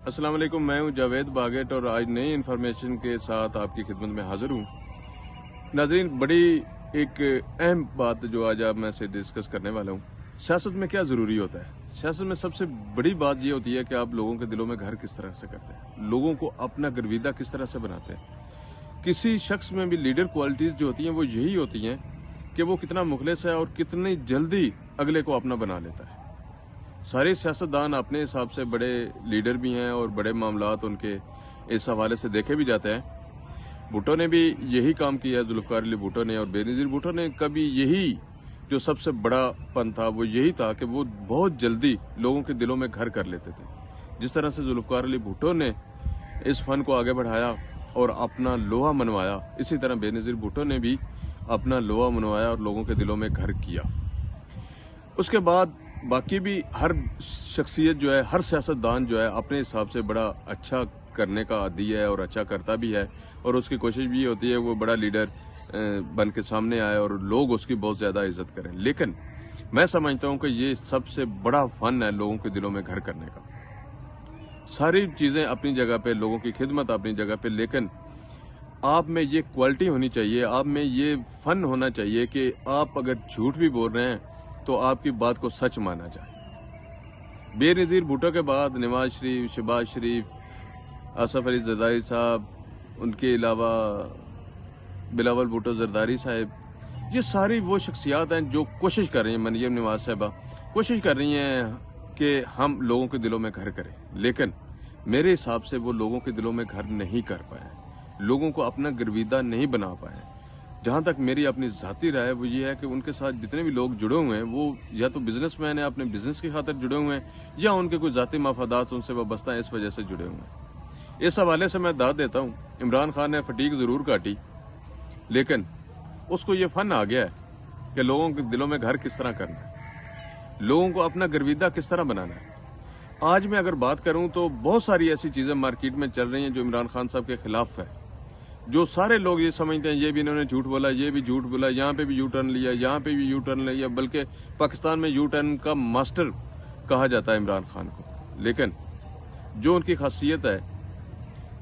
السلام علیکم، میں ہوں جاوید باگٹ اور آج نئی انفارمیشن کے ساتھ آپ کی خدمت میں حاضر ہوں۔ ناظرین، بڑی ایک اہم بات جو آج آپ میں سے ڈسکس کرنے والا ہوں، سیاست میں کیا ضروری ہوتا ہے۔ سیاست میں سب سے بڑی بات یہ ہوتی ہے کہ آپ لوگوں کے دلوں میں گھر کس طرح سے کرتے ہیں، لوگوں کو اپنا گرویدہ کس طرح سے بناتے ہیں۔ کسی شخص میں بھی لیڈر کوالٹیز جو ہوتی ہیں وہ یہی ہوتی ہیں کہ وہ کتنا مخلص ہے اور کتنی جلدی اگلے کو اپنا بنا لیتا ہے۔ سارے سیاستدان اپنے حساب سے بڑے لیڈر بھی ہیں اور بڑے معاملات ان کے اس حوالے سے دیکھے بھی جاتے ہیں۔ بھٹو نے بھی یہی کام کیا، ذوالفقار علی بھٹو نے اور بے نظیر بھٹو نے کبھی یہی جو سب سے بڑا پن تھا وہ یہی تھا کہ وہ بہت جلدی لوگوں کے دلوں میں گھر کر لیتے تھے۔ جس طرح سے ذوالفقار علی بھٹو نے اس فن کو آگے بڑھایا اور اپنا لوہا منوایا، اسی طرح بے نظیر بھٹو نے بھی اپنا لوہا منوایا اور لوگوں کے دلوں میں گھر کیا۔ اس کے بعد باقی بھی ہر شخصیت جو ہے، ہر سیاستدان جو ہے اپنے حساب سے بڑا اچھا کرنے کا عادی ہے اور اچھا کرتا بھی ہے، اور اس کی کوشش بھی ہوتی ہے وہ بڑا لیڈر بن کے سامنے آئے اور لوگ اس کی بہت زیادہ عزت کریں۔ لیکن میں سمجھتا ہوں کہ یہ سب سے بڑا فن ہے لوگوں کے دلوں میں گھر کرنے کا۔ ساری چیزیں اپنی جگہ پہ، لوگوں کی خدمت اپنی جگہ پہ، لیکن آپ میں یہ کوالٹی ہونی چاہیے، آپ میں یہ فن ہونا چاہیے کہ آپ اگر جھوٹ بھی بول رہے ہیں تو آپ کی بات کو سچ مانا جائے۔ بے نظیر بھٹو کے بعد نواز شریف، شہباز شریف، آصف علی زرداری صاحب، ان کے علاوہ بلاول بھٹو زرداری صاحب، یہ ساری وہ شخصیات ہیں جو کوشش کر رہی ہیں، مریم نواز صاحبہ کوشش کر رہی ہیں کہ ہم لوگوں کے دلوں میں گھر کریں، لیکن میرے حساب سے وہ لوگوں کے دلوں میں گھر نہیں کر پائے، لوگوں کو اپنا گرویدہ نہیں بنا پائے۔ جہاں تک میری اپنی ذاتی رائے وہ یہ ہے کہ ان کے ساتھ جتنے بھی لوگ جڑے ہوئے ہیں وہ یا تو بزنس مین ہیں، اپنے بزنس کی خاطر جڑے ہوئے ہیں، یا ان کے کوئی ذاتی مفادات ان سے وابستہ ہیں، اس وجہ سے جڑے ہوئے ہیں۔ اس حوالے سے میں داد دیتا ہوں، عمران خان نے فٹیگ ضرور کاٹی، لیکن اس کو یہ فن آ گیا ہے کہ لوگوں کے دلوں میں گھر کس طرح کرنا ہے، لوگوں کو اپنا گرویدہ کس طرح بنانا ہے۔ آج میں اگر بات کروں تو بہت ساری ایسی چیزیں مارکیٹ میں چل رہی ہیں جو عمران خان صاحب کے خلاف ہے، جو سارے لوگ یہ سمجھتے ہیں یہ بھی انہوں نے جھوٹ بولا، یہ بھی جھوٹ بولا، یہاں پہ بھی یو ٹرن لیا، یہاں پہ بھی یو ٹرن لیا، بلکہ پاکستان میں یو ٹرن کا ماسٹر کہا جاتا ہے عمران خان کو۔ لیکن جو ان کی خاصیت ہے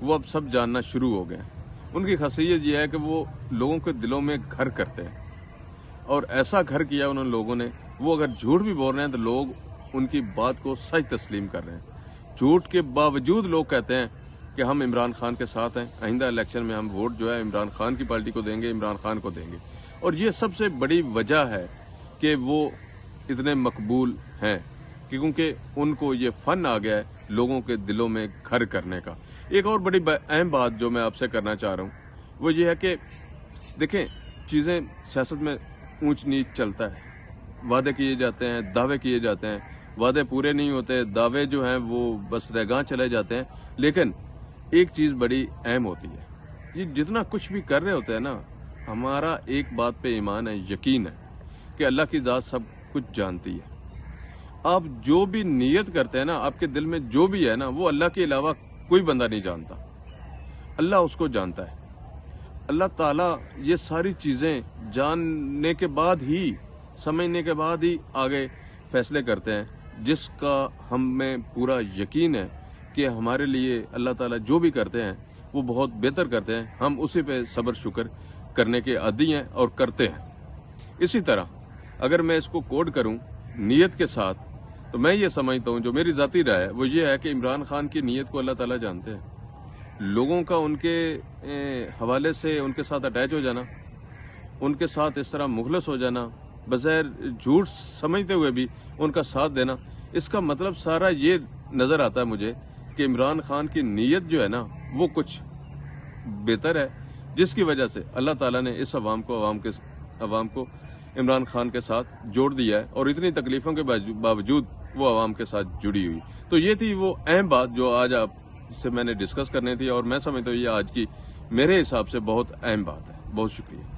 وہ اب سب جاننا شروع ہو گئے ہیں۔ ان کی خاصیت یہ ہے کہ وہ لوگوں کے دلوں میں گھر کرتے ہیں، اور ایسا گھر کیا انہوں لوگوں نے، وہ اگر جھوٹ بھی بول رہے ہیں تو لوگ ان کی بات کو سچ تسلیم کر رہے ہیں۔ جھوٹ کے باوجود لوگ کہتے ہیں کہ ہم عمران خان کے ساتھ ہیں، آئندہ الیکشن میں ہم ووٹ جو ہے عمران خان کی پارٹی کو دیں گے، عمران خان کو دیں گے۔ اور یہ سب سے بڑی وجہ ہے کہ وہ اتنے مقبول ہیں، کیونکہ ان کو یہ فن آ گیا ہے لوگوں کے دلوں میں گھر کرنے کا۔ ایک اور بڑی اہم بات جو میں آپ سے کرنا چاہ رہا ہوں وہ یہ ہے کہ دیکھیں، چیزیں سیاست میں اونچ نیچ چلتا ہے، وعدے کیے جاتے ہیں، دعوے کیے جاتے ہیں، وعدے پورے نہیں ہوتے، دعوے جو ہیں وہ بس رہگاں چلے جاتے ہیں۔ لیکن ایک چیز بڑی اہم ہوتی ہے، یہ جتنا کچھ بھی کر رہے ہوتے ہیں نا، ہمارا ایک بات پہ ایمان ہے، یقین ہے کہ اللہ کی ذات سب کچھ جانتی ہے۔ آپ جو بھی نیت کرتے ہیں نا، آپ کے دل میں جو بھی ہے نا، وہ اللہ کے علاوہ کوئی بندہ نہیں جانتا، اللہ اس کو جانتا ہے۔ اللہ تعالیٰ یہ ساری چیزیں جاننے کے بعد ہی، سمجھنے کے بعد ہی آگے فیصلے کرتے ہیں، جس کا ہمیں پورا یقین ہے کہ ہمارے لیے اللہ تعالیٰ جو بھی کرتے ہیں وہ بہت بہتر کرتے ہیں۔ ہم اسی پہ صبر شکر کرنے کے عادی ہیں اور کرتے ہیں۔ اسی طرح اگر میں اس کو کوڈ کروں نیت کے ساتھ، تو میں یہ سمجھتا ہوں، جو میری ذاتی رائے ہے وہ یہ ہے کہ عمران خان کی نیت کو اللہ تعالیٰ جانتے ہیں۔ لوگوں کا ان کے حوالے سے ان کے ساتھ اٹیچ ہو جانا، ان کے ساتھ اس طرح مخلص ہو جانا، بظاہر جھوٹ سمجھتے ہوئے بھی ان کا ساتھ دینا، اس کا مطلب سارا یہ نظر آتا ہے مجھے کہ عمران خان کی نیت جو ہے نا وہ کچھ بہتر ہے، جس کی وجہ سے اللہ تعالیٰ نے اس عوام کو عمران خان کے ساتھ جوڑ دیا ہے، اور اتنی تکلیفوں کے باوجود وہ عوام کے ساتھ جڑی ہوئی۔ تو یہ تھی وہ اہم بات جو آج آپ سے میں نے ڈسکس کرنی تھی، اور میں سمجھتا ہوں یہ آج کی میرے حساب سے بہت اہم بات ہے۔ بہت شکریہ۔